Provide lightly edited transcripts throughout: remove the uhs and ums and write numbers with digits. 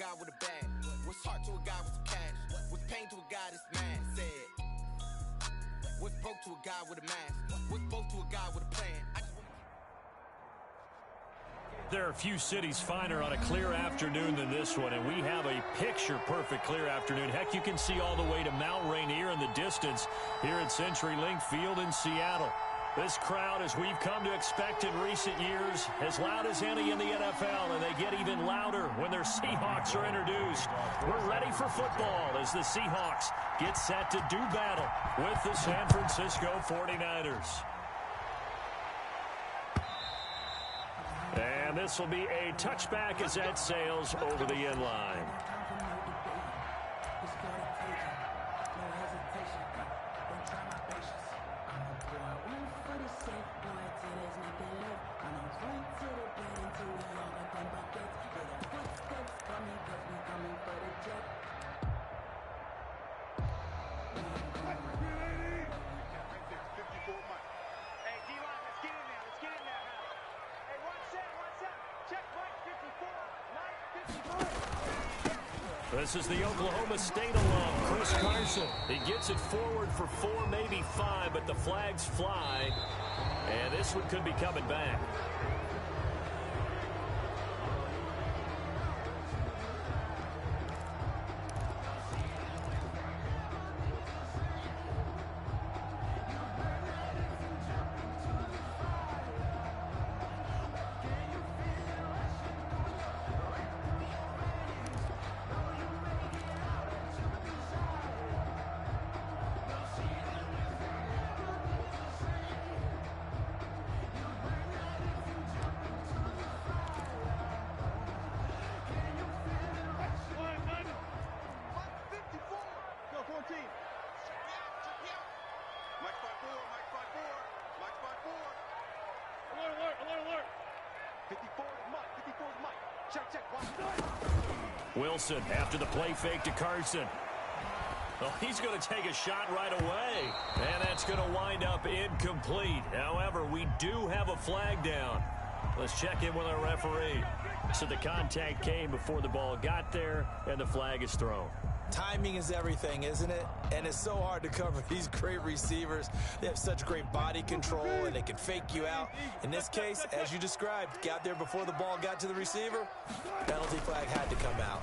guy with a bag? What's heart to a guy with some cash? What's pain to a guy that's mad? Said, what's broke to a guy with a mask? What's both to a guy with a plan? There are a few cities finer on a clear afternoon than this one, and we have a picture-perfect clear afternoon. Heck, you can see all the way to Mount Rainier in the distance here at CenturyLink Field in Seattle. This crowd, as we've come to expect in recent years, as loud as any in the NFL, and they get even louder when their Seahawks are introduced. We're ready for football as the Seahawks get set to do battle with the San Francisco 49ers. And this will be a touchback as that sails over the end line. This is the Oklahoma State alum, Chris Carson. He gets it forward for 4, maybe 5, but the flags fly. And this one could be coming back. Wilson after the play fake to Carson. Well, he's going to take a shot right away, and that's going to wind up incomplete. However, we do have a flag down. Let's check in with our referee. So the contact came before the ball got there, and the flag is thrown. Timing is everything, isn't it? And it's so hard to cover these great receivers. They have such great body control, and they can fake you out. In this case, as you described, got there before the ball got to the receiver. Penalty flag had to come out.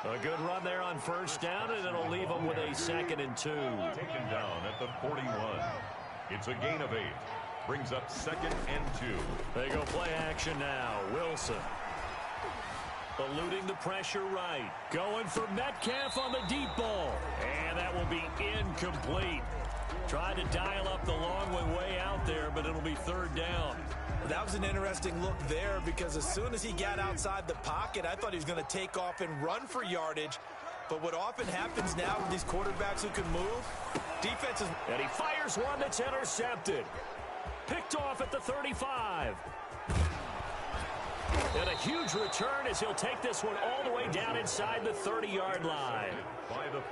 A good run there on first down, and it'll leave them with a 2nd and 2. Taken down at the 41. It's a gain of 8. Brings up 2nd and 2. They go play action now. Wilson. Eluding the pressure right. Going for Metcalf on the deep ball. And that will be incomplete. Tried to dial up the long one way out there, but it'll be 3rd down. That was an interesting look there because as soon as he got outside the pocket, I thought he was going to take off and run for yardage. But what often happens now with these quarterbacks who can move, defenses... And he fires one that's intercepted. Picked off at the 35. And a huge return as he'll take this one all the way down inside the 30-yard line.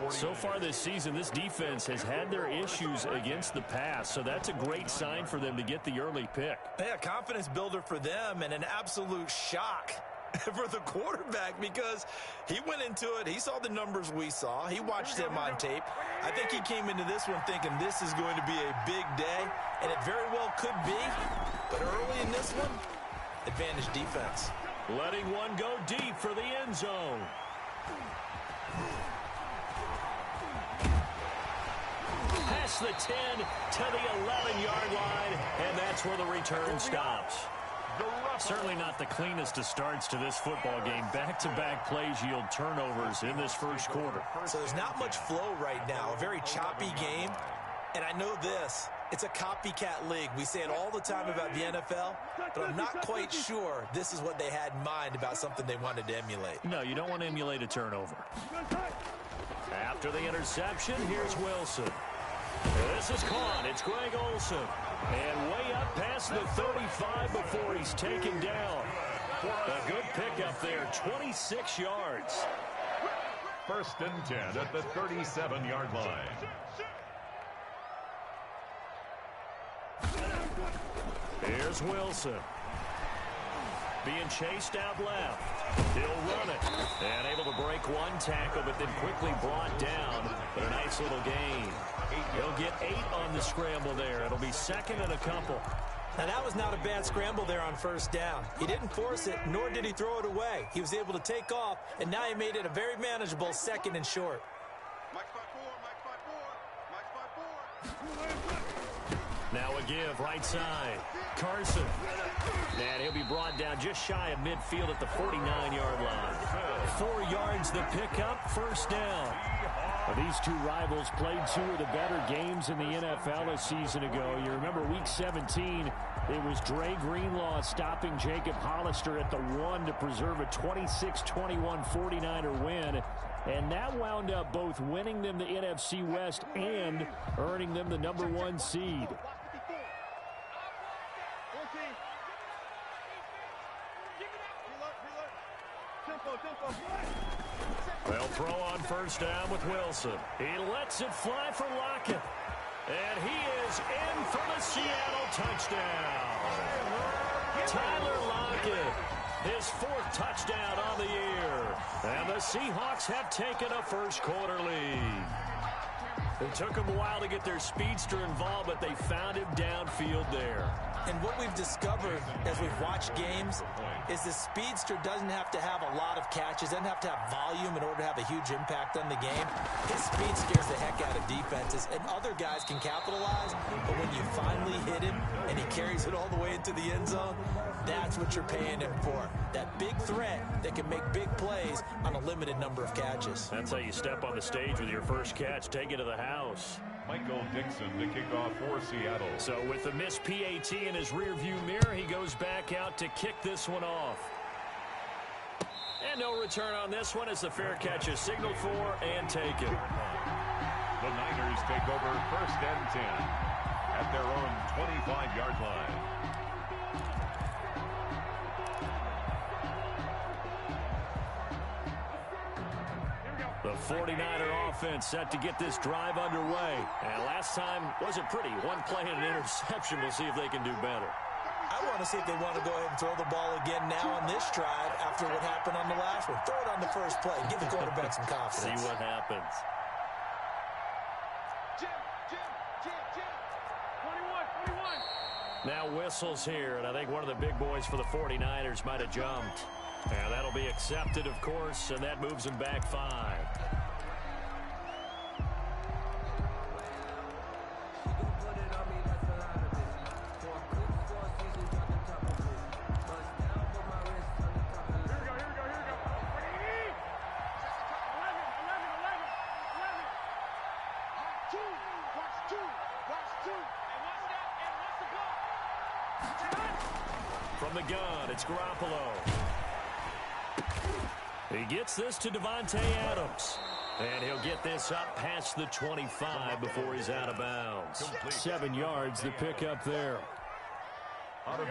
So far this season, this defense has had their issues against the pass, so that's a great sign for them to get the early pick. Yeah, confidence builder for them and an absolute shock for the quarterback because he went into it. He saw the numbers we saw. He watched them on tape. I think he came into this one thinking this is going to be a big day, and it very well could be. But early in this one, advantage defense. Letting one go deep for the end zone. Past the 10 to the 11-yard line, and that's where the return stops. Certainly not the cleanest of starts to this football game. Back-to-back plays yield turnovers in this first quarter. So there's not much flow right now. A very choppy game. And I know this. It's a copycat league. We say it all the time about the NFL, but I'm not quite sure this is what they had in mind about something they wanted to emulate. No, you don't want to emulate a turnover. After the interception, here's Wilson. This is caught. It's Greg Olsen. And way up past the 35 before he's taken down. A good pickup there, 26 yards. 1st and 10 at the 37-yard line. Here's Wilson. being chased out left. He'll run it. And able to break one tackle, but then quickly brought down. But a nice little gain. He'll get 8 on the scramble there. It'll be second and a couple. Now, that was not a bad scramble there on first down. He didn't force it, nor did he throw it away. He was able to take off, and now he made it a very manageable second and short. Now a give, right side. Carson. And he'll be brought down just shy of midfield at the 49-yard line. 4 yards the pickup, first down. Well, these two rivals played 2 of the better games in the NFL a season ago. You remember week 17, it was Dre Greenlaw stopping Jacob Hollister at the 1 to preserve a 26-21 49er win. And that wound up both winning them the NFC West and earning them the #1 seed. They'll throw on first down with Wilson. He lets it fly for Lockett. And he is in for the Seattle touchdown. Tyler Lockett, his 4th touchdown on the year. And the Seahawks have taken a first-quarter lead. It took them a while to get their speedster involved, but they found him downfield there. And what we've discovered as we've watched games is the speedster doesn't have to have a lot of catches, doesn't have to have volume in order to have a huge impact on the game. His speed scares the heck out of defenses, and other guys can capitalize, but when you finally hit him and he carries it all the way into the end zone, that's what you're paying him for. That big threat that can make big plays on a limited number of catches. That's how you step on the stage with your first catch. Take it to the house. Michael Dixon to kick off for Seattle. So with the missed PAT in his rearview mirror, he goes back out to kick this one off. And no return on this one as the fair catch is signaled for and taken. The Niners take over first and 10 at their own 25-yard line. The 49er offense set to get this drive underway. And last time wasn't pretty. One play and an interception. We'll see if they can do better. I want to see if they want to go ahead and throw the ball again now on this drive after what happened on the last one. Throw it on the first play. Give the quarterback some confidence. See what happens. Jim, 21. Now whistles here, and I think one of the big boys for the 49ers might have jumped. And that'll be accepted, of course, and that moves them back 5. From the gun, it's Garoppolo. He gets this to Devontae Adams. And he'll get this up past the 25 before he's out of bounds. 7 yards, the pickup there.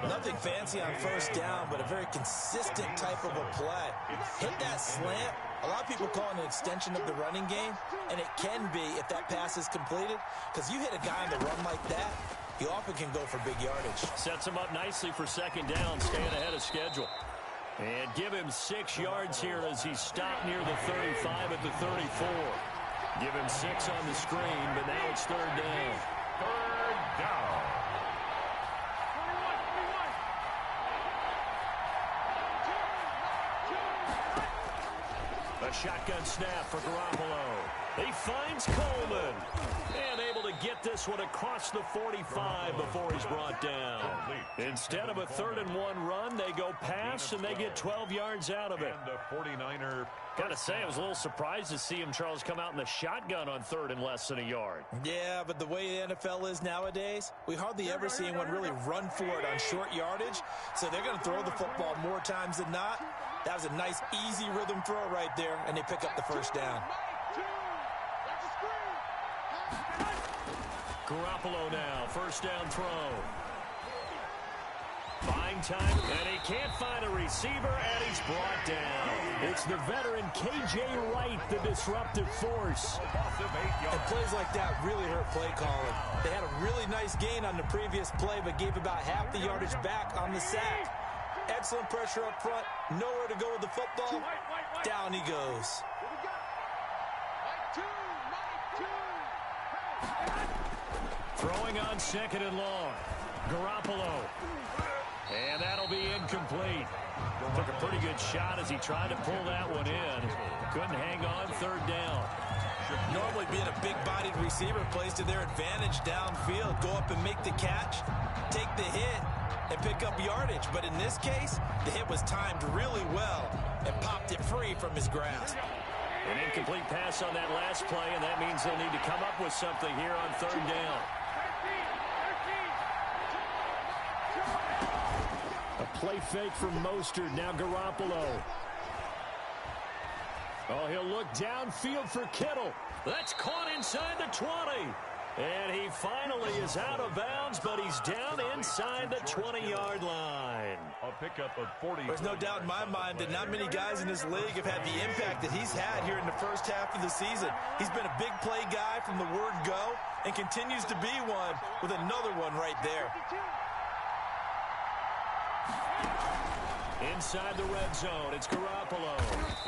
Nothing fancy on first down, but a very consistent type of a play. Hit that slant. A lot of people call it an extension of the running game, and it can be if that pass is completed, because you hit a guy on the run like that, he often can go for big yardage. Sets him up nicely for second down, staying ahead of schedule. And give him 6 yards here as he stopped near the 35 at the 34. Give him 6 on the screen, but now it's third down. Third down. A shotgun snap for Garoppolo. He finds Coleman. And able to get this one across the 45 before he's brought down. Instead of a 3rd-and-1 run, they go pass, and they get 12 yards out of it. And the 49er. Got to say, I was a little surprised to see him, Charles, come out in the shotgun on 3rd and less than a yard. Yeah, but the way the NFL is nowadays, we hardly ever see anyone really run for it on short yardage. So they're going to throw the football more times than not. That was a nice, easy rhythm throw right there, and they pick up the first down. Garoppolo now, first down throw. Buying time, and he can't find a receiver, and he's brought down. It's the veteran K.J. Wright, the disruptive force. And plays like that really hurt play calling. They had a really nice gain on the previous play, but gave about half the yardage back on the sack. Excellent pressure up front. Nowhere to go with the football. Down he goes. Throwing on second and long. Garoppolo. And that'll be incomplete. Took a pretty good shot as he tried to pull that one in. Couldn't hang on third down. Normally being a big-bodied receiver plays to their advantage downfield. Go up and make the catch, take the hit, and pick up yardage. But in this case, the hit was timed really well and popped it free from his grasp. An incomplete pass on that last play, and that means they'll need to come up with something here on third down. A play fake from Mostert. Now Garoppolo. Oh, he'll look downfield for Kittle. That's caught inside the 20. And he finally is out of bounds, but he's down inside the 20-yard line. A pickup of 40. There's no doubt in my mind that not many guys in this league have had the impact that he's had here in the first half of the season. He's been a big play guy from the word go and continues to be one with another one right there. Inside the red zone, it's Garoppolo.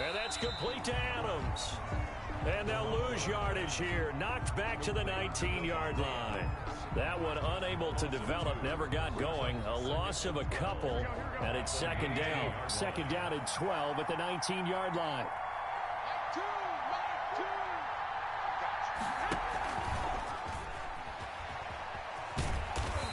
And that's complete to Adams. And they'll lose yardage here. Knocked back to the 19-yard line. That one unable to develop, never got going. A loss of a couple, and it's second down. Second down and 12 at the 19-yard line.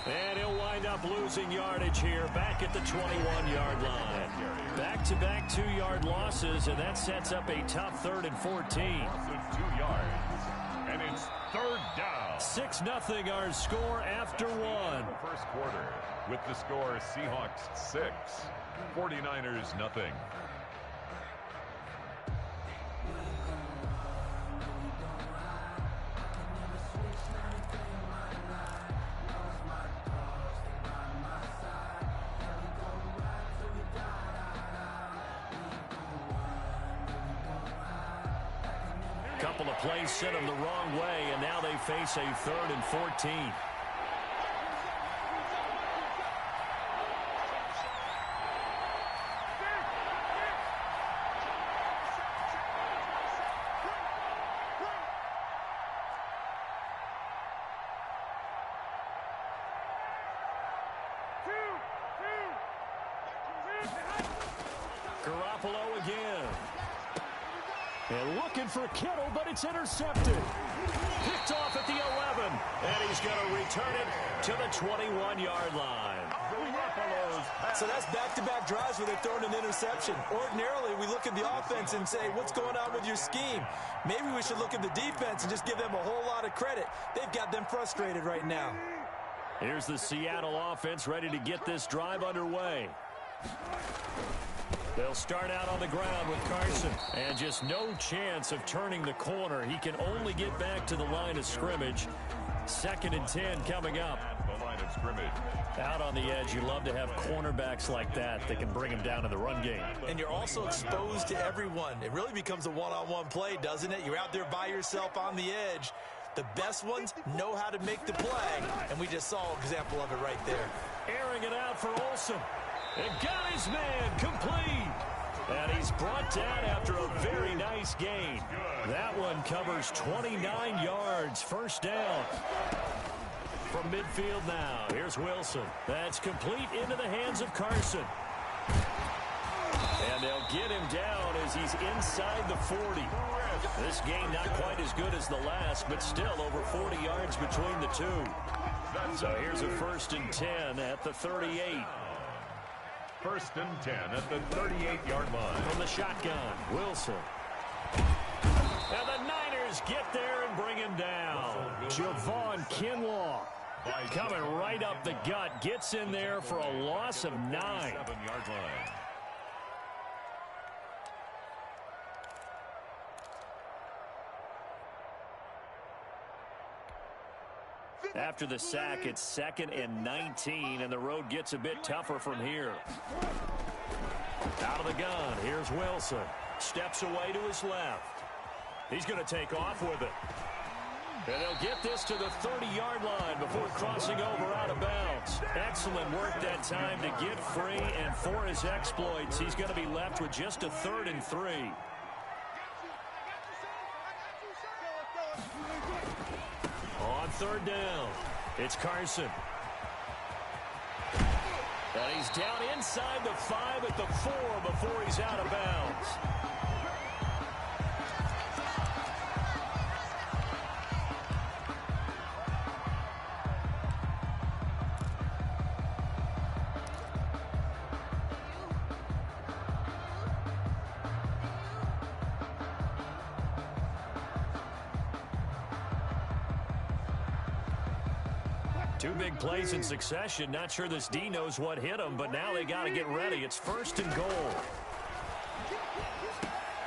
And he'll wind up losing yardage here back at the 21-yard line. Back-to-back 2-yard losses, and that sets up a tough 3rd and 14. 2 yards. And it's third down. 6-0 our score after one. First quarter with the score Seahawks 6, 49ers nothing. Couple of plays sent them the wrong way, and now they face a 3rd and 14. Garoppolo again. And looking for Kittle, but it's intercepted. Picked off at the 11, and he's going to return it to the 21-yard line. So that's back-to-back drives where they're throwing an interception. Ordinarily, we look at the offense and say, what's going on with your scheme? Maybe we should look at the defense and just give them a whole lot of credit. They've got them frustrated right now. Here's the Seattle offense ready to get this drive underway. They'll start out on the ground with Carson. And just no chance of turning the corner. He can only get back to the line of scrimmage. 2nd and 10 coming up. The line of scrimmage. Out on the edge, you love to have cornerbacks like that that can bring him down in the run game. And you're also exposed to everyone. It really becomes a one-on-one play, doesn't it? You're out there by yourself on the edge. The best ones know how to make the play, and we just saw an example of it right there. Airing it out for Olsen. And got his man complete. And he's brought down after a very nice gain. That one covers 29 yards. First down. From midfield now, here's Wilson. That's complete into the hands of Carson. And they'll get him down as he's inside the 40. This game not quite as good as the last, but still over 40 yards between the two. So here's a 1st and 10 at the 38. 1st and 10 at the 38-yard line. From the shotgun, Wilson. And the Niners get there and bring him down. Javon Kinlaw coming right up the gut. Gets in there for a loss of 9. 7-yard line. After the sack, it's 2nd and 19, and the road gets a bit tougher from here. Out of the gun, here's Wilson. Steps away to his left. He's going to take off with it. And they'll get this to the 30-yard line before crossing over out of bounds. Excellent work that time to get free, and for his exploits, he's going to be left with just a 3rd and 3. On 3rd down, it's Carson. And he's down inside the 5 at the 4 before he's out of bounds. Two big plays in succession. Not sure this D knows what hit him, but now they got to get ready. It's 1st and goal.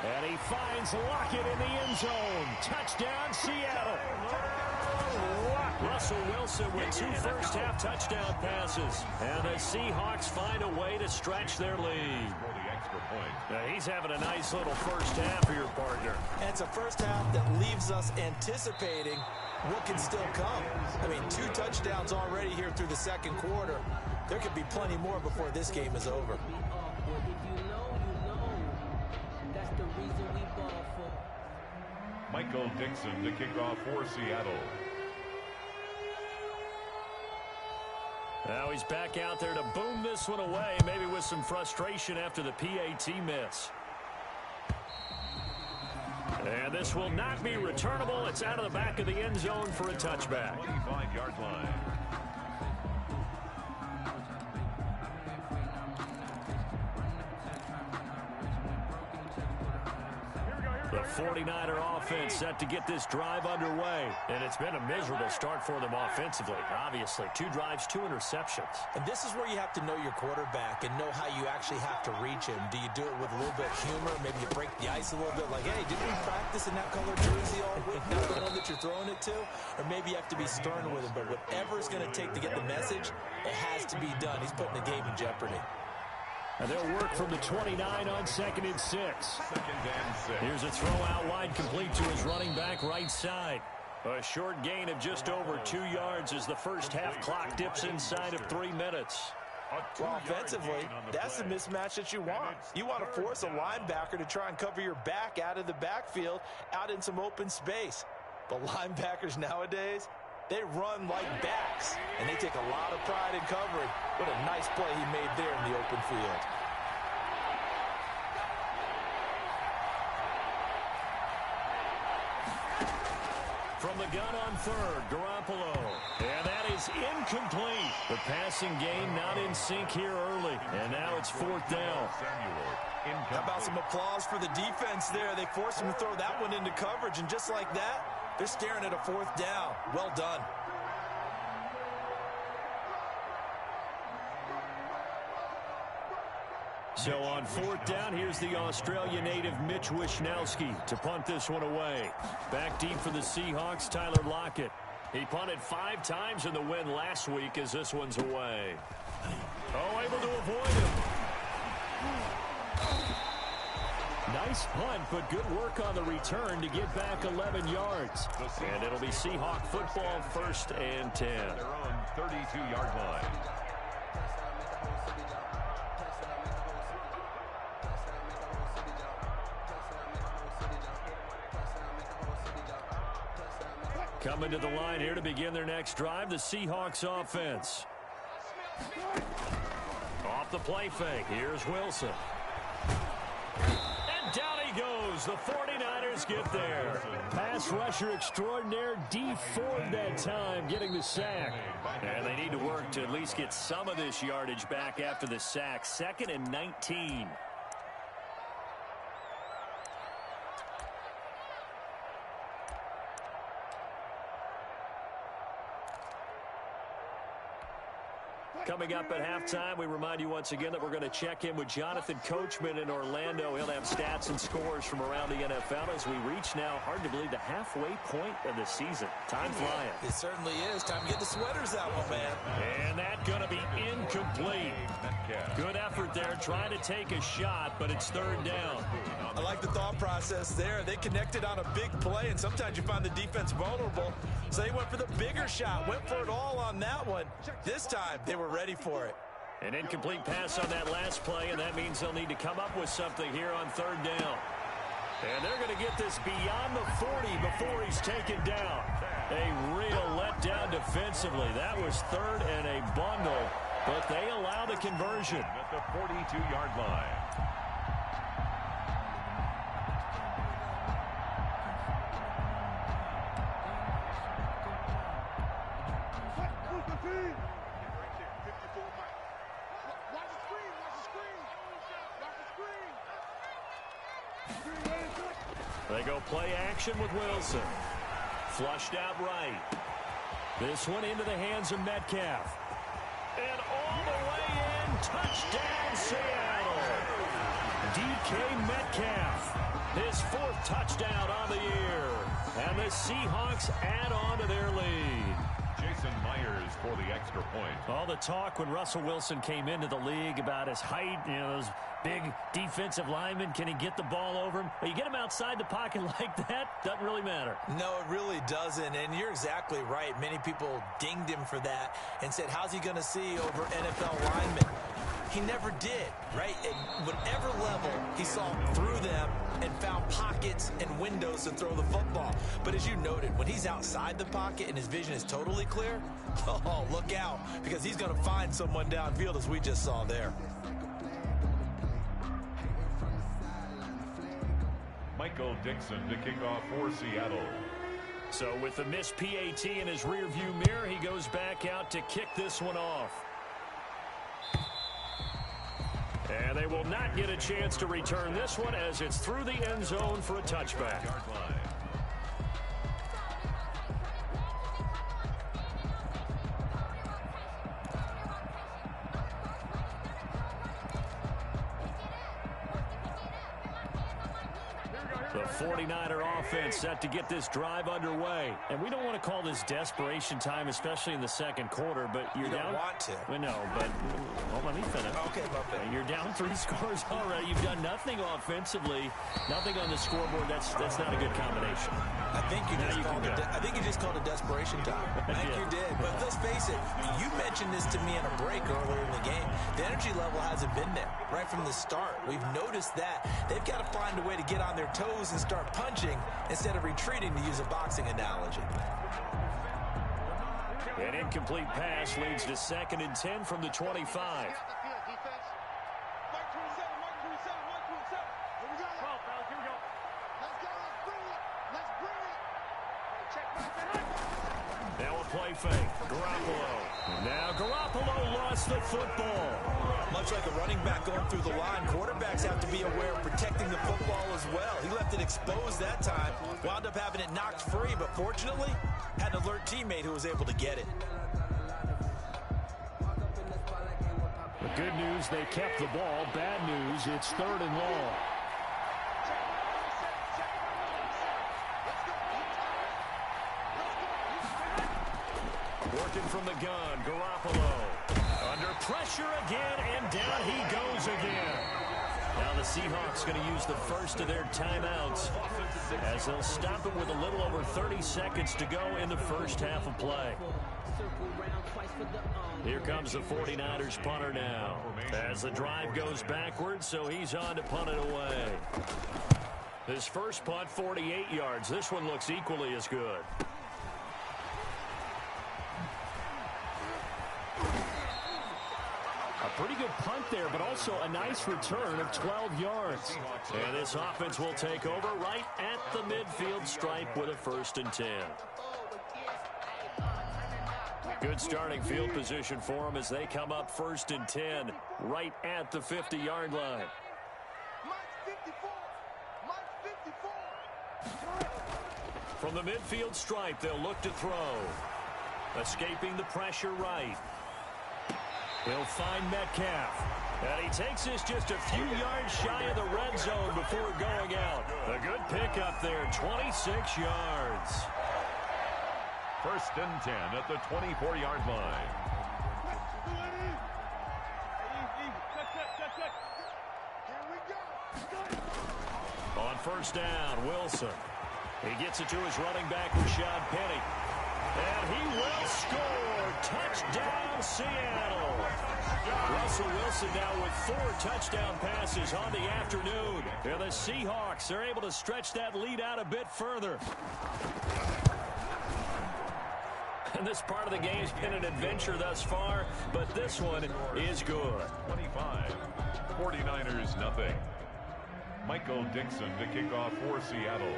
And he finds Lockett in the end zone. Touchdown, Seattle. Russell Wilson with 2 first-half touchdown passes. And the Seahawks find a way to stretch their lead. Now, he's having a nice little first half for your partner. And it's a first half that leaves us anticipating what can still come. I mean, 2 touchdowns already here through the 2nd quarter. There could be plenty more before this game is over. Michael Dixon to kick off for Seattle. Now he's back out there to boom this one away, maybe with some frustration after the PAT miss. And this will not be returnable. It's out of the back of the end zone for a touchback. 25-yard line. The 49er offense set to get this drive underway. And it's been a miserable start for them offensively. Obviously, 2 drives, 2 interceptions. And this is where you have to know your quarterback and know how you actually have to reach him. Do you do it with a little bit of humor? Maybe you break the ice a little bit like, hey, didn't we practice in that color jersey all week? Not the one that you're throwing it to? Or maybe you have to be stern with him. But whatever it's going to take to get the message, it has to be done. He's putting the game in jeopardy. And they'll work from the 29 on 2nd and 6. Here's a throw out wide, complete to his running back right side. A short gain of just over 2 yards as the first half clock dips inside of 3 minutes. Well, offensively, that's the mismatch that you want. You want to force a linebacker to try and cover your back out of the backfield, out in some open space. But linebackers nowadays, they run like backs, and they take a lot of pride in covering. What a nice play he made there in the open field. From the gun on 3rd, Garoppolo. And that is incomplete. The passing game not in sync here early. And now it's 4th down. How about some applause for the defense there? They forced him to throw that one into coverage, and just like that, they're staring at a 4th down. Well done. So on 4th down, here's the Australia native Mitch Wishnowsky to punt this one away. Back deep for the Seahawks, Tyler Lockett. He punted 5 times in the win last week as this one's away. Oh, able to avoid him. Nice punt, but good work on the return to get back 11 yards. And it'll be Seahawk football, 1st and 10. Their own 32-yard line. Coming to the line here to begin their next drive, the Seahawks offense. Off the play fake, here's Wilson. And down he goes. The 49ers get there. Pass rusher extraordinaire, D Ford that time, getting the sack. And they need to work to at least get some of this yardage back after the sack. 2nd and 19. Coming up at halftime, we remind you once again that we're going to check in with Jonathan Coachman in Orlando. He'll have stats and scores from around the NFL as we reach now, hard to believe, the halfway point of the season. Time flying. It certainly is. Time to get the sweaters out, my man. And that's going to be incomplete. Good effort there, trying to take a shot, but it's third down. I like the thought process there. They connected on a big play, and sometimes you find the defense vulnerable. So they went for the bigger shot, went for it all on that one. This time, they were ready for it. An incomplete pass on that last play, and that means they'll need to come up with something here on third down. And they're going to get this beyond the 40 before he's taken down. A real letdown defensively. That was third and a bundle, but they allow the conversion. At the 42-yard line. They go play action with Wilson. Flushed out right. This one into the hands of Metcalf. And all the way in, touchdown Seattle. DK Metcalf, his fourth touchdown on the year. And the Seahawks add on to their lead. Jason Myers for the extra point. All the talk when Russell Wilson came into the league about his height, you know, those big defensive linemen, can he get the ball over him? Well, you get him outside the pocket like that, doesn't really matter. No, it really doesn't, and you're exactly right. Many people dinged him for that and said, how's he going to see over NFL linemen? He never did, right? At whatever level, he saw through them and found pockets and windows to throw the football. But as you noted, when he's outside the pocket and his vision is totally clear, oh, look out, because he's going to find someone downfield, as we just saw there. Michael Dixon to kick off for Seattle. So with the missed PAT in his rearview mirror, he goes back out to kick this one off. And they will not get a chance to return this one as it's through the end zone for a touchback. The 49er offense set to get this drive underway. And we don't want to call this desperation time, especially in the second quarter, but you're down. You don't want to. Well, no, but well, let me finish. Okay, my bad. You're down 3 scores already. You've done nothing offensively, nothing on the scoreboard. That's not a good combination. I think you just called it desperation time. I think you did. But let's face it, you mentioned this to me in a break earlier in the game. The energy level hasn't been there right from the start. We've noticed that. They've got to find a way to get on their toes and start punching instead of retreating, to use a boxing analogy. An incomplete pass leads to 2nd and 10 from the 25. Now a play fake. Garoppolo. Now Garoppolo lost the football. Much like a running back going through the line, quarterbacks have to be aware of protecting the football as well. He left it exposed that time, wound up having it knocked free, but fortunately, had an alert teammate who was able to get it. The good news, they kept the ball. Bad news, it's 3rd and long. Working from the gun, Garoppolo. Under pressure again, and down he goes again. Now the Seahawks going to use the first of their timeouts as they'll stop it with a little over 30 seconds to go in the first half of play. Here comes the 49ers punter now as the drive goes backwards, so he's on to punt it away. His first punt, 48 yards. This one looks equally as good. A pretty good punt there, but also a nice return of 12 yards. And this offense will take over right at the midfield stripe with a 1st and 10. Good starting field position for them as they come up 1st and 10 right at the 50-yard line. From the midfield stripe, they'll look to throw. Escaping the pressure right. He'll find Metcalf. And he takes this just a few yards shy of the red zone before going out. A good pickup there, 26 yards. First and 10 at the 24-yard line. On first down, Wilson. He gets it to his running back, Rashad Penny. And he will score. Touchdown, Seattle. Russell Wilson now with 4 touchdown passes on the afternoon. And the Seahawks are able to stretch that lead out a bit further. And this part of the game's been an adventure thus far, but this one is good. 25. 49ers nothing. Michael Dixon to kick off for Seattle.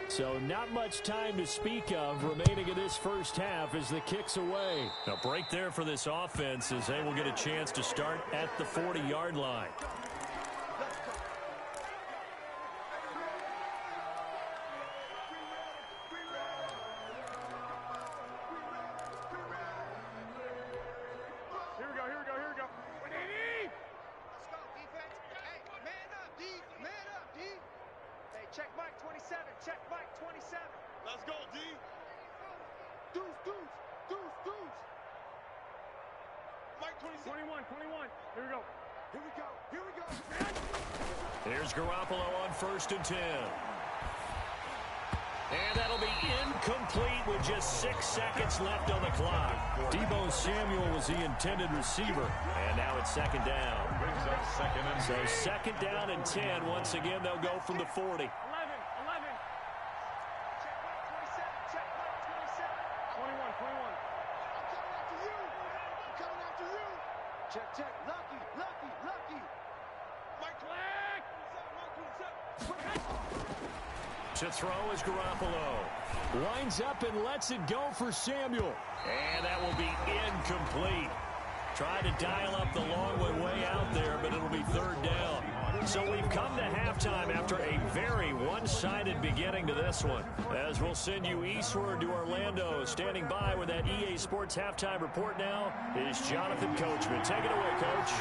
So not much time to speak of remaining in this first half as the kick's away. A break there for this offense as they will get a chance to start at the 40-yard line. Check Mike 27. Check Mike 27. Let's go, D. Deuce. Mike 27. 21. Here we go. Here's Garoppolo on first and 10. And that'll be incomplete with just 6 seconds left on the clock. Deebo Samuel was the intended receiver. And now it's second down. Brings up second and So second down and 10. Once again, they'll go from the 40. 11. Check Mike 27. 21. I'm coming after you. Check. Lucky. Mike Black. To throw is Garoppolo. Lines up and lets it go for Samuel. And that will be incomplete. Tried to dial up the long way out there, but it'll be third down. So we've come to halftime after a very one-sided beginning to this one. As we'll send you eastward to Orlando. Standing by with that EA Sports halftime report now is Jonathan Coachman. Take it away, Coach.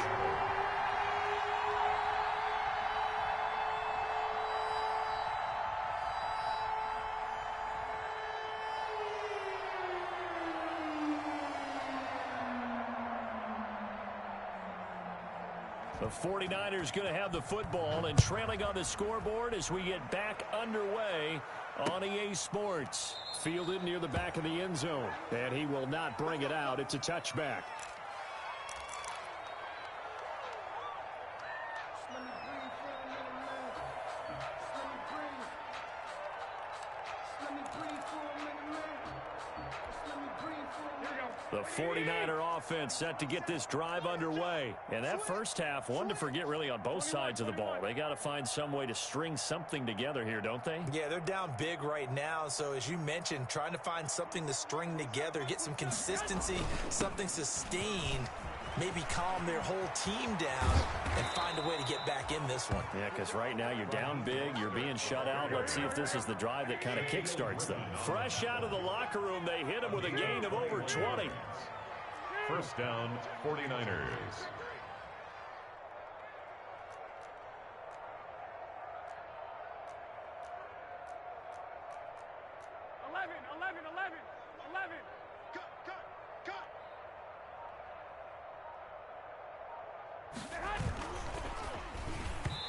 The 49ers going to have the football and trailing on the scoreboard as we get back underway on EA Sports. Fielded near the back of the end zone. And he will not bring it out. It's a touchback. The 49er offense set to get this drive underway. And that first half, one to forget really on both sides of the ball. They got to find some way to string something together here, don't they? Yeah, they're down big right now. So as you mentioned, trying to find something to string together, get some consistency, something sustained, maybe calm their whole team down and find a way to get back in this one. Yeah, because right now you're down big, you're being shut out. Let's see if this is the drive that kind of kickstarts them. Fresh out of the locker room, they hit him with a gain of over 20. first down, 49ers. 11. Cut.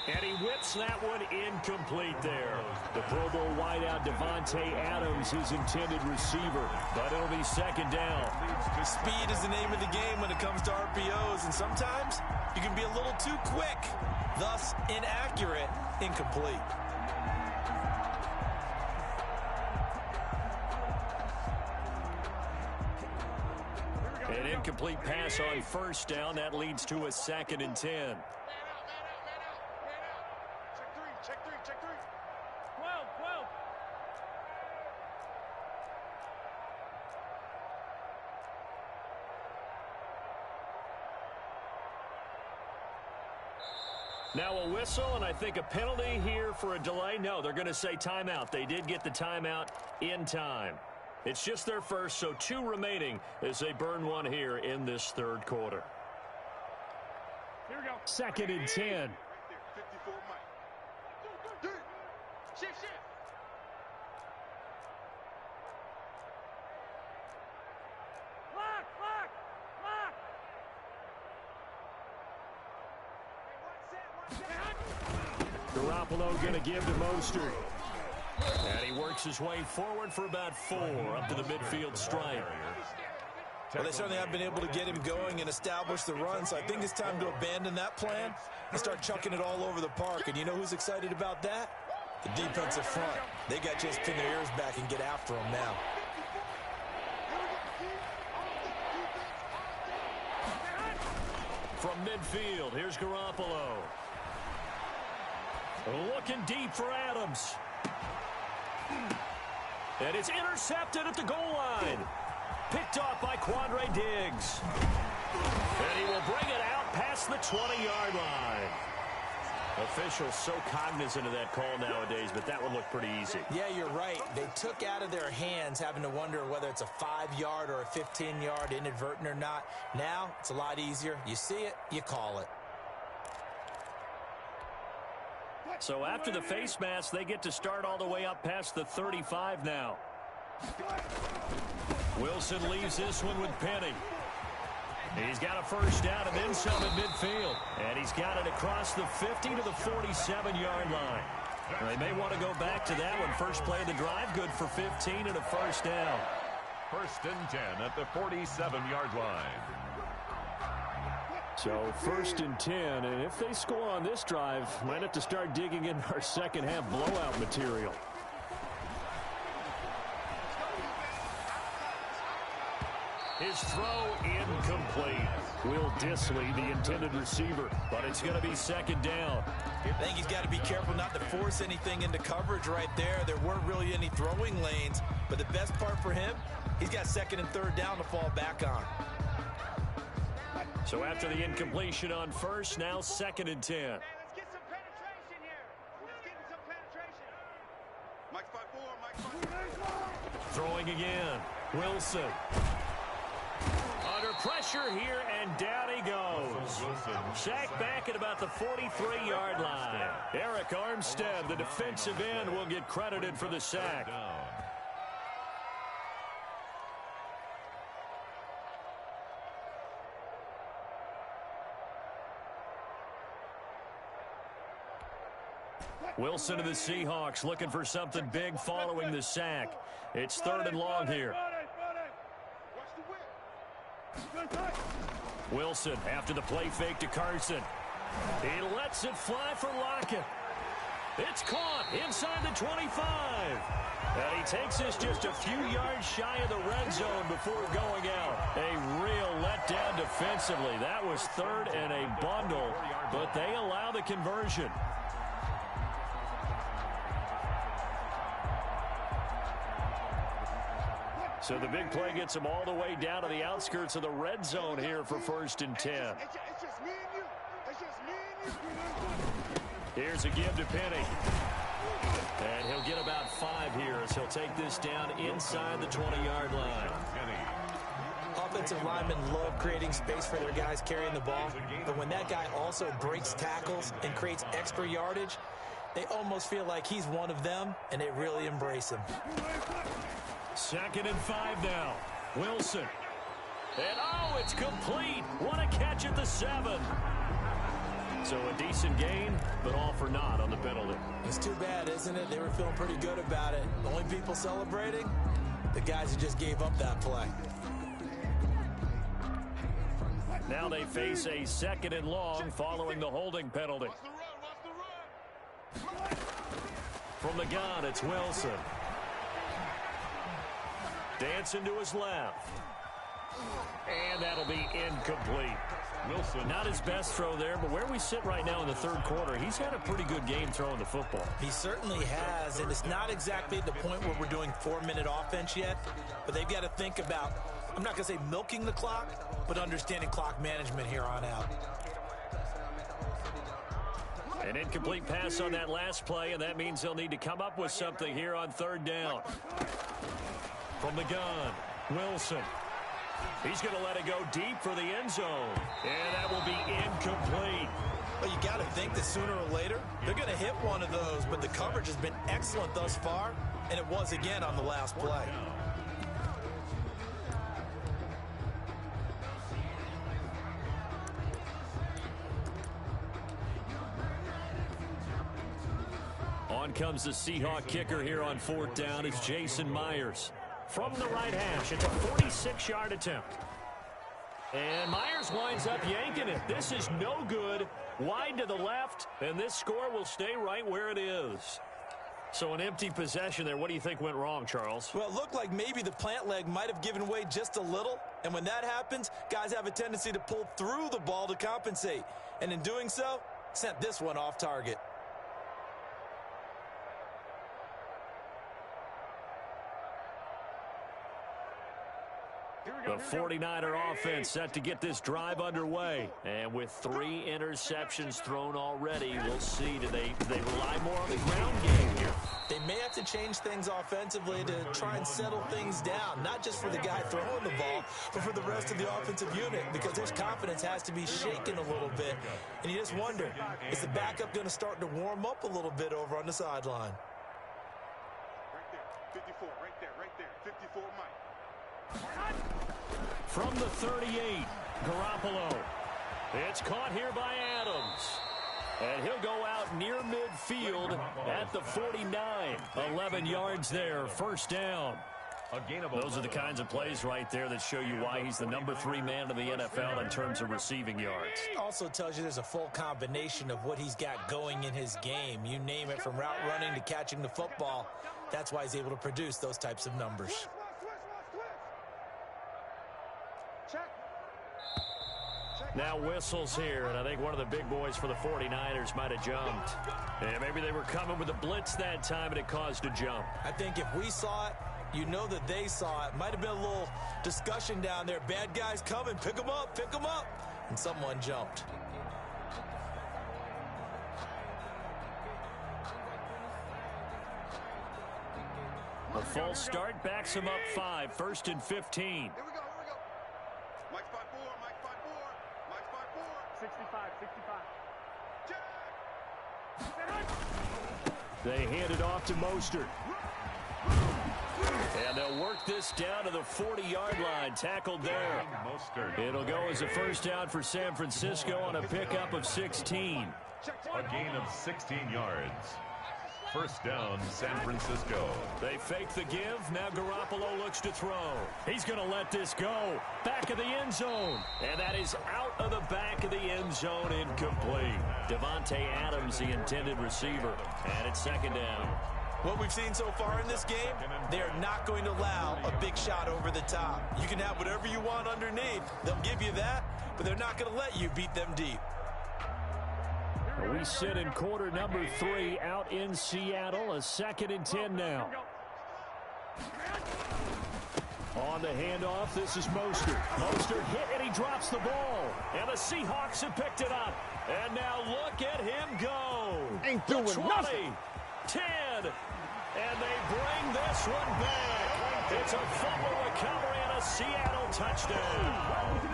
And he whips that one incomplete there. The Pro Bowl wideout Devontae Adams, his intended receiver. But it'll be second down. Speed is the name of the game when it comes to RPOs, and sometimes you can be a little too quick, thus inaccurate, incomplete. An incomplete pass on first down. That leads to a second and 10. Man out. Check three. 12. Now a whistle, and I think a penalty here for a delay. No, they're going to say timeout. They did get the timeout in time. It's just their first, so 2 remaining as they burn one here in this third quarter. Here we go. 2nd and 10. Right there. 54 Mike. Shift. Lock. Garoppolo going to give to Mostert. And he works his way forward for about 4 up to the midfield stripe. Well, they certainly have been able to get him going and establish the run, so I think it's time to abandon that plan and start chucking it all over the park. And you know who's excited about that? The defensive front. They got to just pin their ears back and get after him now. From midfield, here's Garoppolo. Looking deep for Adams. And it's intercepted at the goal line. Picked off by Quandre Diggs. And he will bring it out past the 20-yard line. Officials so cognizant of that call nowadays, but that one looked pretty easy. Yeah, you're right. They took out of their hands having to wonder whether it's a 5-yard or a 15-yard inadvertent or not. Now, it's a lot easier. You see it, you call it. So after the face mask, they get to start all the way up past the 35 now. Wilson leaves this one with Penny. He's got a first down and then some at midfield. And he's got it across the 50 to the 47-yard line. They may want to go back to that one. First play of the drive, good for 15 and a first down. 1st and 10 at the 47-yard line. So 1st and 10, and if they score on this drive, might have to start digging in our second half blowout material. His throw incomplete. Will Dissly, the intended receiver, but it's going to be 2nd down. I think he's got to be careful not to force anything into coverage right there. There weren't really any throwing lanes, but the best part for him, he's got 2nd and 3rd down to fall back on. So after the incompletion on first, now 2nd and 10. Hey, let's get some penetration here. Let's get some penetration. Mike 5-4, Throwing again. Wilson. Under pressure here, and down he goes. Sacked back at about the 43-yard line. Eric Armstead, the defensive end, will get credited for the sack. Wilson to the Seahawks looking for something big following the sack. It's 3rd and long here. Wilson after the play fake to Carson. He lets it fly for Lockett. It's caught inside the 25. And he takes this just a few yards shy of the red zone before going out. A real letdown defensively. That was 3rd and a bundle, but they allow the conversion. So the big play gets them all the way down to the outskirts of the red zone here for 1st and 10. It's just me and you. It's just me and you. Here's a give to Penny. And he'll get about 5 here as he'll take this down inside the 20-yard line. Offensive linemen love creating space for their guys carrying the ball, but when that guy also breaks tackles and creates extra yardage, they almost feel like he's one of them, and they really embrace him. 2nd and 5 now. Wilson. And oh, it's complete. What a catch at the 7. So a decent gain, but all for naught on the penalty. It's too bad, isn't it? They were feeling pretty good about it. The only people celebrating, the guys who just gave up that play. Now they face a 2nd and long following the holding penalty. From the gun, it's Wilson. Dancing to his left. And that'll be incomplete. Wilson. Not his best throw there, but where we sit right now in the 3rd quarter, he's had a pretty good game throwing the football. He certainly has, and it's not exactly the point where we're doing 4-minute offense yet, but they've got to think about, I'm not going to say milking the clock, but understanding clock management here on out. An incomplete pass on that last play, and that means they'll need to come up with something here on 3rd down. From the gun, Wilson. He's going to let it go deep for the end zone. And that will be incomplete. Well, you got to think that sooner or later, they're going to hit one of those, but the coverage has been excellent thus far, and it was again on the last play. On comes the Seahawk kicker here on 4th down. It's Jason Myers. From the right hash, it's a 46-yard attempt. And Myers winds up yanking it. This is no good. Wide to the left, and this score will stay right where it is. So an empty possession there. What do you think went wrong, Charles? Well, it looked like maybe the plant leg might have given way just a little. And when that happens, guys have a tendency to pull through the ball to compensate. And in doing so, sent this one off target. The 49er offense set to get this drive underway. And with 3 interceptions thrown already, we'll see. Do they rely more on the ground game here? They may have to change things offensively to try and settle things down, not just for the guy throwing the ball, but for the rest of the offensive unit, because his confidence has to be shaken a little bit. And you just wonder, is the backup going to start to warm up a little bit over on the sideline? Right there, 54, right there, 54, Mike. From the 38, Garoppolo. It's caught here by Adams. And he'll go out near midfield at the 49. 11 yards there, first down. Those are the kinds of plays right there that show you why he's the number 3 man in the NFL in terms of receiving yards. Also tells you there's a full combination of what he's got going in his game. You name it, from route running to catching the football. That's why he's able to produce those types of numbers. Now whistles here, and I think one of the big boys for the 49ers might have jumped. And maybe they were coming with a blitz that time, and it caused a jump. I think if we saw it, you know that they saw it. Might have been a little discussion down there. Bad guys coming, pick them up, pick them up. And someone jumped. A false start backs him up 5, 1st and 15. Here we go. Mike spot 4, Mike spot 4, Mike spot 4. 65. They hand it off to Mostert. And they'll work this down to the 40-yard line. Tackled there. It'll go as a first down for San Francisco on a pickup of 16. A gain of 16 yards. First down, San Francisco. They fake the give. Now Garoppolo looks to throw. He's going to let this go. Back of the end zone. And that is out of the back of the end zone, incomplete. Devontae Adams, the intended receiver. And it's second down. What we've seen so far in this game, they are not going to allow a big shot over the top. You can have whatever you want underneath. They'll give you that, but they're not going to let you beat them deep. We sit in quarter number 3 out in Seattle. A 2nd and 10 now. On the handoff, this is Mostert. Mostert hit and he drops the ball. And the Seahawks have picked it up. And now look at him go. Ain't doing 20, nothing. 10, and they bring this one back. It's a fumble recovery and a Seattle touchdown.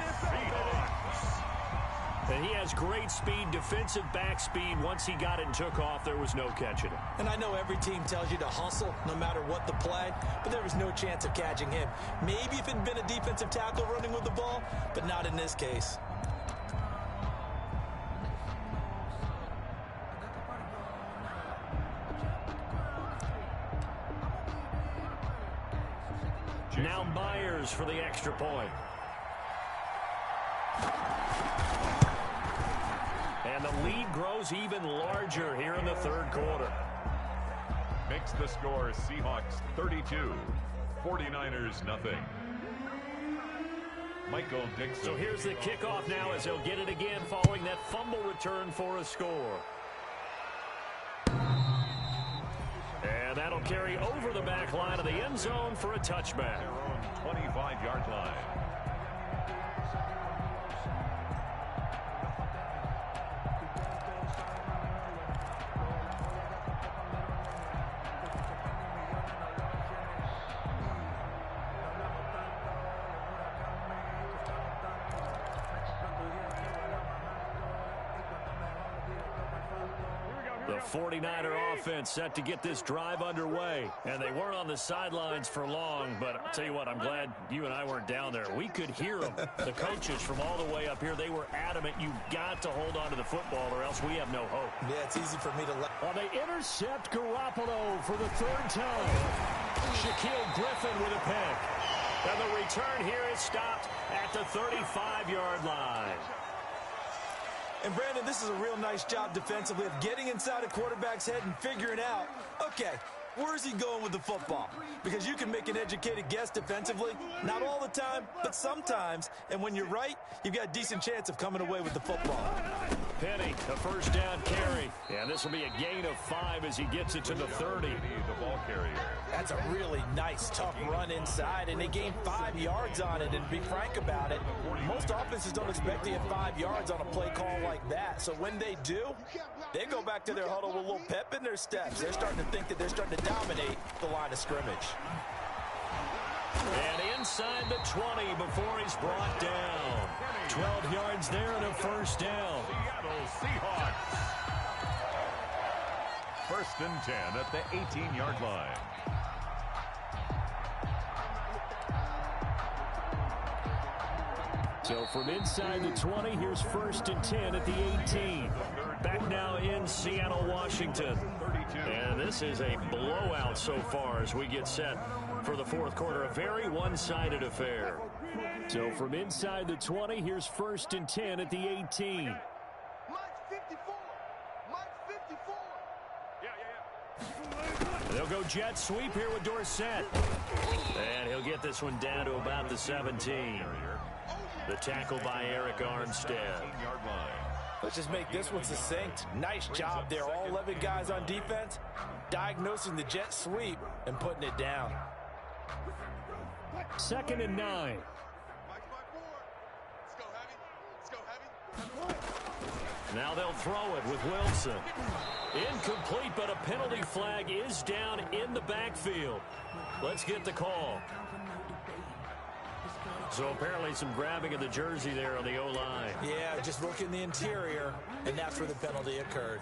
And he has great speed, defensive back speed. Once he got it and took off, there was no catching it. And I know every team tells you to hustle no matter what the play, but there was no chance of catching him. Maybe if it had been a defensive tackle running with the ball, but not in this case. Now Myers for the extra point. And the lead grows even larger here in the third quarter. Makes the score Seahawks 32, 49ers nothing. Michael Dixon. So here's the kickoff now as they'll get it again following that fumble return for a score. And that'll carry over the back line of the end zone for a touchback. Their own 25-yard line. The 49er offense set to get this drive underway. And they weren't on the sidelines for long, but I'll tell you what, I'm glad you and I weren't down there. We could hear them. The coaches from all the way up here, they were adamant. You've got to hold on to the football or else we have no hope. Yeah, it's easy for me to let. Well, they intercept Garoppolo for the third time. Shaquille Griffin with a pick. And the return here is stopped at the 35-yard line. And, Brandon, this is a real nice job defensively of getting inside a quarterback's head and figuring out, okay, where's he going with the football? Because you can make an educated guess defensively. Not all the time, but sometimes. And when you're right, you've got a decent chance of coming away with the football. Penny, a first down carry. And this will be a gain of 5 as he gets it to the 30. The ball carrier. That's a really nice, tough run inside, and they gained 5 yards on it. And to be frank about it, most offenses don't expect to get 5 yards on a play call like that. So when they do, they go back to their huddle with a little pep in their steps. They're starting to think that they're starting to dominate the line of scrimmage. And inside the 20 before he's brought down. 12 yards there and a first down. Seattle Seahawks. First and 10 at the 18-yard line. So from inside the 20, here's first and 10 at the 18. Back now in Seattle, Washington. And this is a blowout so far as we get set for the fourth quarter. A very one-sided affair. So from inside the 20, here's first and 10 at the 18. Mike's 54. Mike's 54. Yeah. They'll go jet sweep here with Dorsett. And he'll get this one down to about the 17. The tackle by Eric Armstead. Let's just make this one succinct. Nice job there. All 11 guys on defense diagnosing the jet sweep and putting it down. Second and 9. Mike's by 4. Let's go heavy. Let's go heavy. Now they'll throw it with Wilson. Incomplete, but a penalty flag is down in the backfield. Let's get the call. So apparently some grabbing of the jersey there on the O-line. Yeah, just look in the interior, and that's where the penalty occurred.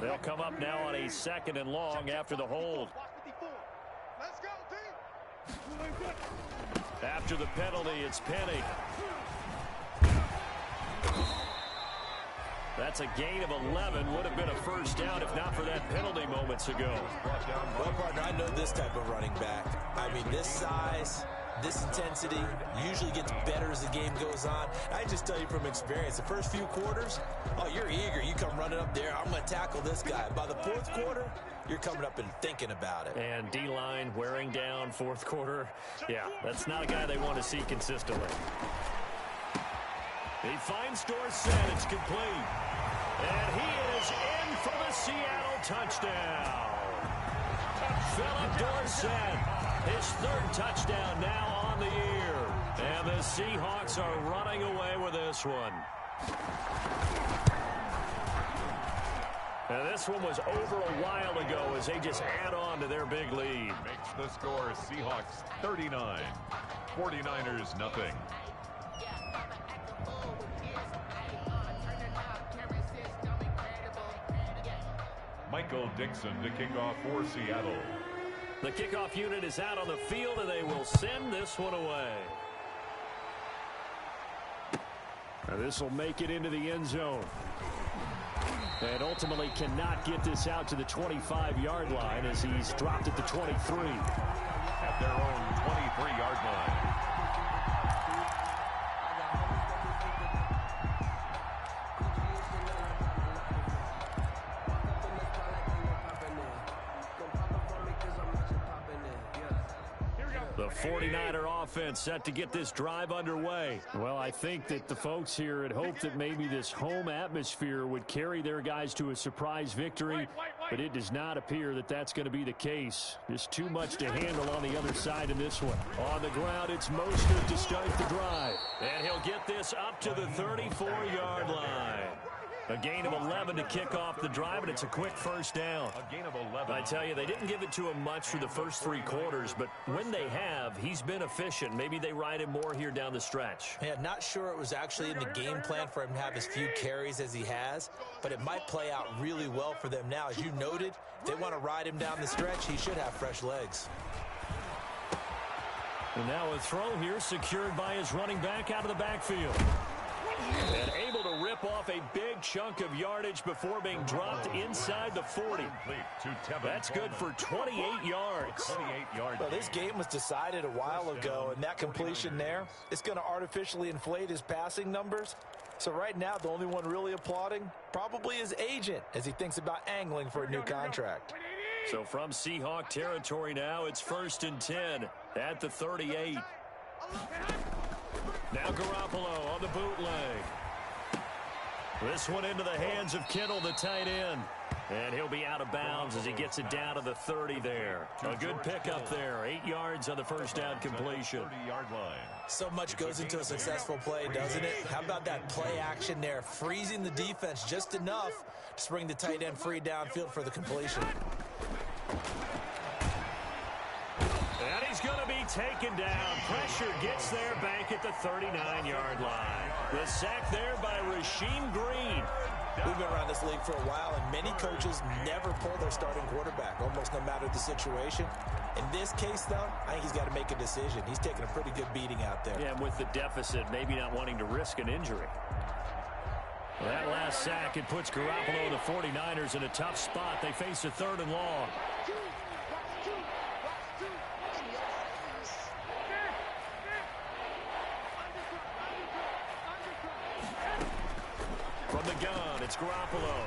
They'll come up now on a second and long after the hold. Let's go, team. After the penalty, it's Penny. That's a gain of 11. Would have been a first down if not for that penalty moments ago. Well, partner, I know this type of running back. I mean, this size, this intensity usually gets better as the game goes on. I just tell you from experience, the first few quarters, oh, you're eager. You come running up there, I'm going to tackle this guy. By the fourth quarter, you're coming up and thinking about it. And D-line wearing down fourth quarter. Yeah, that's not a guy they want to see consistently. He finds Dorsett. It's complete. And he is in for the Seattle touchdown. Philip Dorsett, his third touchdown now on the year. And the Seahawks are running away with this one. And this one was over a while ago as they just add on to their big lead. Makes the score Seahawks 39. 49ers nothing. Michael Dixon to kick off for Seattle. The kickoff unit is out on the field, and they will send this one away. Now this will make it into the end zone. And ultimately cannot get this out to the 25-yard line as he's dropped at the 23. At their own 23-yard line. The 49er offense set to get this drive underway. Well, I think that the folks here had hoped that maybe this home atmosphere would carry their guys to a surprise victory, but it does not appear that that's going to be the case. Just too much to handle on the other side in this one. On the ground, it's Mostert to start the drive. And he'll get this up to the 34-yard line. A gain of 11 to kick off the drive, and it's a quick first down. A gain of 11. I tell you, they didn't give it to him much for the first 3 quarters, but when they have, he's been efficient. Maybe they ride him more here down the stretch. Yeah, not sure it was actually in the game plan for him to have as few carries as he has, but it might play out really well for them now. As you noted, if they want to ride him down the stretch, he should have fresh legs. And now a throw here secured by his running back out of the backfield. And able to rip off a big chunk of yardage before being dropped inside the 40. That's good for 28 yards. 28 yards. Well, this game was decided a while ago, and that completion there, it's going to artificially inflate his passing numbers. So right now, the only one really applauding probably his agent as he thinks about angling for a new contract. So from Seahawk territory now, it's 1st and 10 at the 38. Now Garoppolo on the bootleg. This one into the hands of Kittle, the tight end. And he'll be out of bounds as he gets it down to the 30 there. A good pickup there. 8 yards on the first down completion. 30-yard line. So much goes into a successful play, doesn't it? How about that play action there? Freezing the defense just enough to bring the tight end free downfield for the completion. And he's going to be taken down. Pressure gets there back at the 39-yard line. The sack there by Rasheem Green. We've been around this league for a while, and many coaches never pull their starting quarterback, almost no matter the situation. In this case, though, I think he's got to make a decision. He's taking a pretty good beating out there. Yeah, and with the deficit, maybe not wanting to risk an injury. Well, that last sack, it puts Garoppolo and the 49ers in a tough spot. They face a 3rd and long. From the gun, it's Garoppolo.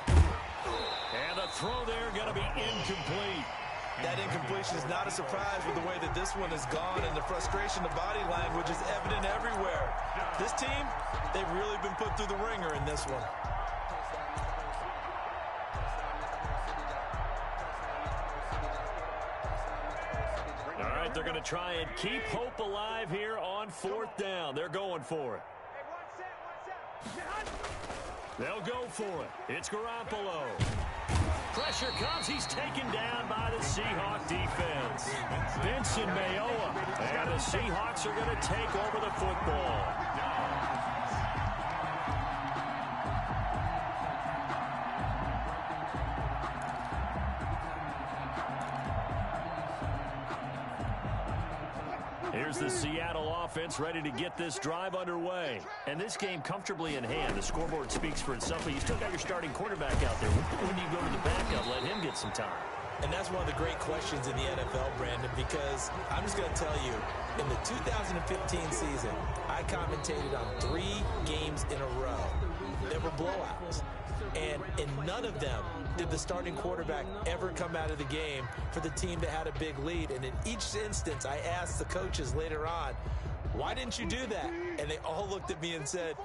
And a throw there going to be incomplete. That incompletion is not a surprise with the way that this one has gone, and the frustration, the body language is evident everywhere. This team, they've really been put through the ringer in this one. All right, they're going to try and keep hope alive here on 4th down. They're going for it. They'll go for it. It's Garoppolo. Pressure comes. He's taken down by the Seahawk defense. Benson Mayoa. And the Seahawks are going to take over the football. Here's the Seattle offense ready to get this drive underway. And this game comfortably in hand. The scoreboard speaks for itself, but you still got your starting quarterback out there. When do you go to the backup? Let him get some time. And that's one of the great questions in the NFL, Brandon, because I'm just going to tell you, in the 2015 season, I commentated on 3 games in a row. There were blowouts. And in none of them did the starting quarterback ever come out of the game for the team that had a big lead. And in each instance, I asked the coaches later on, why didn't you do that? And they all looked at me and said,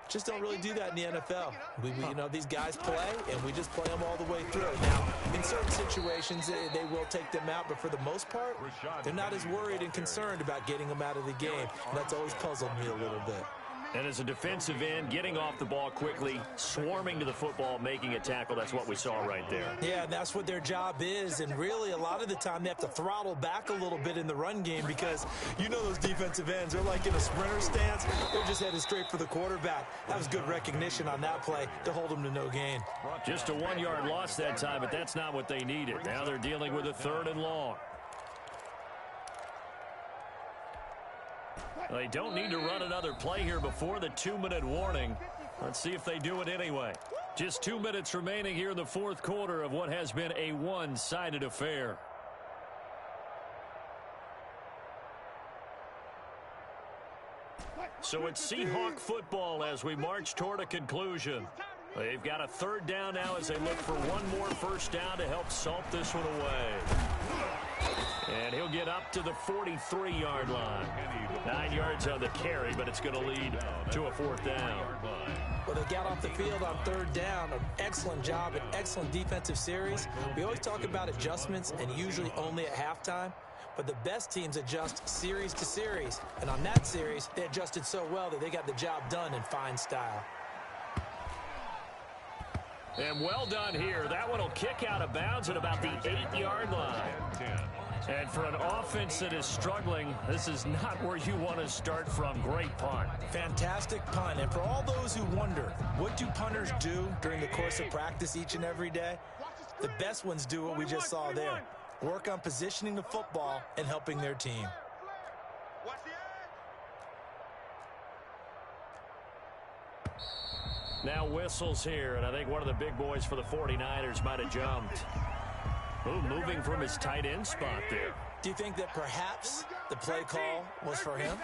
just don't really do that in the NFL. You know, these guys play, and we just play them all the way through. Now, in certain situations, they will take them out, but for the most part, they're not as worried and concerned about getting them out of the game. And that's always puzzled me a little bit. And as a defensive end, getting off the ball quickly, swarming to the football, making a tackle, that's what we saw right there. Yeah, and that's what their job is. And really, a lot of the time, they have to throttle back a little bit in the run game because you know those defensive ends, they're like in a sprinter stance. They're just headed straight for the quarterback. That was good recognition on that play to hold them to no gain. Just a 1-yard loss that time, but that's not what they needed. Now they're dealing with a 3rd and long. They don't need to run another play here before the 2-minute warning. Let's see if they do it anyway. Just 2 minutes remaining here in the 4th quarter of what has been a one-sided affair. So it's Seahawk football as we march toward a conclusion. They've got a 3rd down now as they look for one more first down to help salt this one away. And he'll get up to the 43-yard line. 9 yards on the carry, but it's going to lead to a 4th down. Well, they got off the field on 3rd down. An excellent job, an excellent defensive series. We always talk about adjustments, and usually only at halftime. But the best teams adjust series to series. And on that series, they adjusted so well that they got the job done in fine style. And well done here. That one will kick out of bounds at about the 8-yard line. And for an offense that is struggling, this is not where you want to start from. Great punt. Fantastic punt. And for all those who wonder, what do punters do during the course of practice each and every day? The best ones do what we just saw there. Work on positioning the football and helping their team. Now whistles here, and I think one of the big boys for the 49ers might have jumped. Ooh, moving from his tight end spot there. Do you think that perhaps the play call was for him?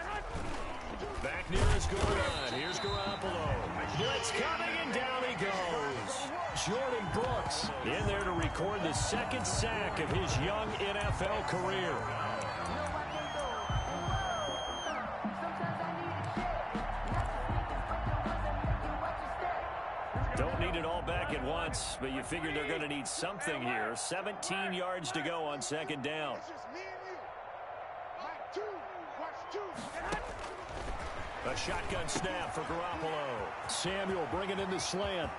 Back near his goal line. Here's Garoppolo. Blitz coming, and down he goes. Jordan Brooks in there to record the second sack of his young NFL career. Don't need it all back at once, but you figure they're going to need something here. 17 yards to go on second down. A shotgun snap for Garoppolo. Samuel bringing in the slant.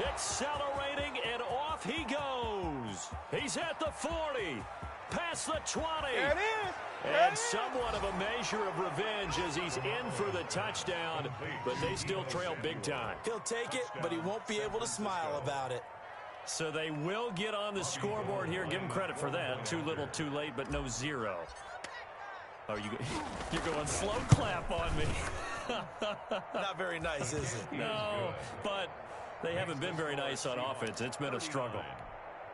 Accelerating, and off he goes. He's at the 40. Past the 20. There it is. And somewhat of a measure of revenge as he's in for the touchdown, but they still trail big time. He'll take it, but he won't be able to smile about it. So they will get on the scoreboard here. Give him credit for that. Too little, too late, but no zero. Oh, you're going slow clap on me. Not very nice, is it? No, but they haven't been very nice on offense. It's been a struggle.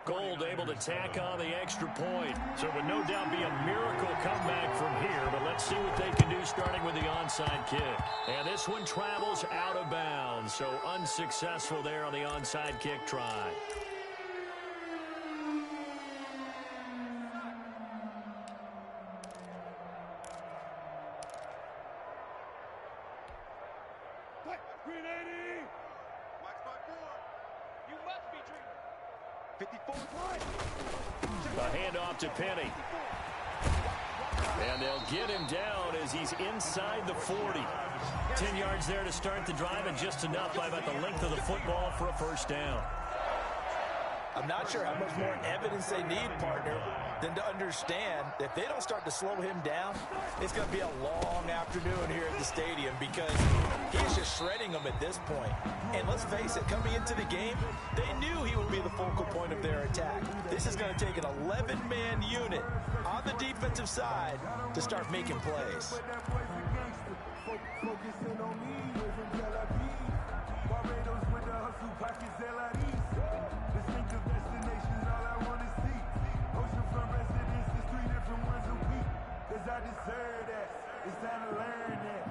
Gold able to tack on the extra point. So it would no doubt be a miracle comeback from here, but let's see what they can do starting with the onside kick. And this one travels out of bounds, so unsuccessful there on the onside kick try. A handoff to Penny. And they'll get him down as he's inside the 40. 10 yards there to start the drive, and just enough by about the length of the football for a first down. I'm not sure how much more evidence they need, partner, than to understand that if they don't start to slow him down, it's going to be a long afternoon here at the stadium because he's just shredding them at this point. And let's face it, coming into the game, they knew he would be the focal point of their attack. This is going to take an 11-man unit on the defensive side to start making plays. I deserve that. It's time to learn that.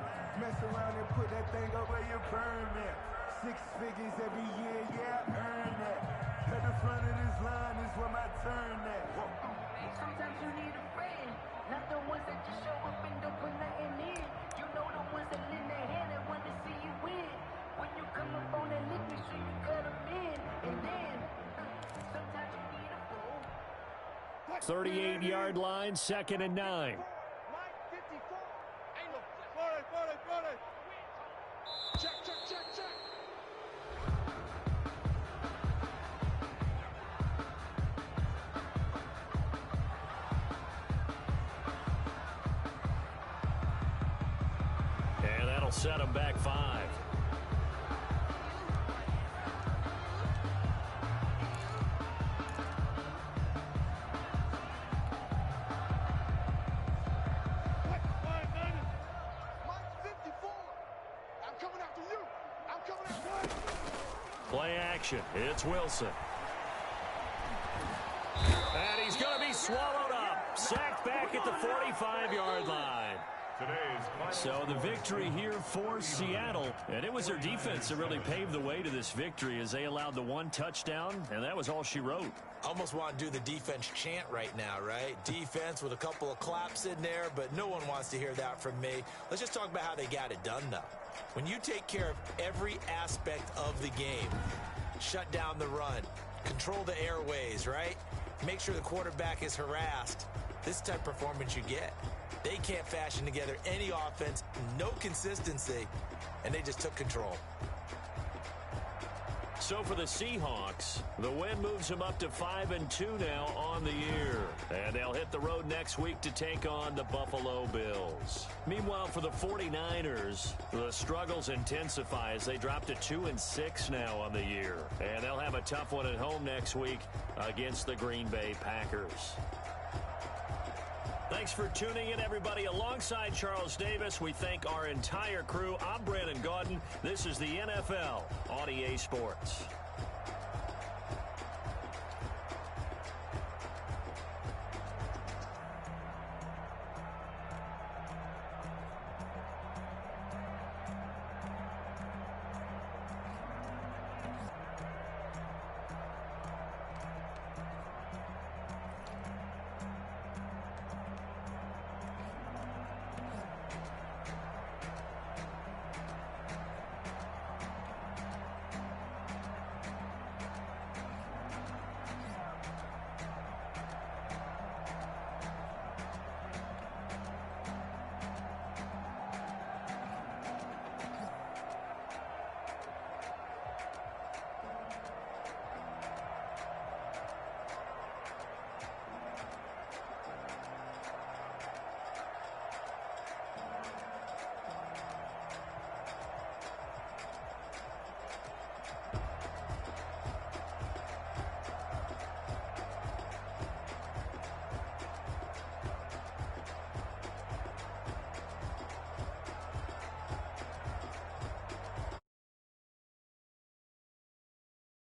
Mess around and put that thing up where you burn that. 6 figures every year, yeah, I earn that. At the front of this line is where my turn at. Sometimes you need a friend, not the ones that just show up and don't put nothing in. You know the ones that lend their hand and want to see you win. When you come up on that lick, make sure you cut them in. And then, sometimes you need a fool. 38-yard line, 2nd and 9. And that'll set him back 5. Play action. It's Wilson. And he's going to be swallowed up. Sacked back at the 45-yard line. So the victory here for Seattle. And it was their defense that really paved the way to this victory as they allowed the 1 touchdown, and that was all she wrote. Almost want to do the defense chant right now, right? Defense with a couple of claps in there, but no one wants to hear that from me. Let's just talk about how they got it done, though. When you take care of every aspect of the game, shut down the run, control the airways, right? Make sure the quarterback is harassed. This is the type of performance you get. They can't fashion together any offense, no consistency, and they just took control. So for the Seahawks, the win moves them up to 5-2 now on the year. And they'll hit the road next week to take on the Buffalo Bills. Meanwhile, for the 49ers, the struggles intensify as they drop to 2-6 now on the year. And they'll have a tough one at home next week against the Green Bay Packers. Thanks for tuning in, everybody. Alongside Charles Davis, we thank our entire crew. I'm Brandon Gaudin. This is the NFL on EA Sports.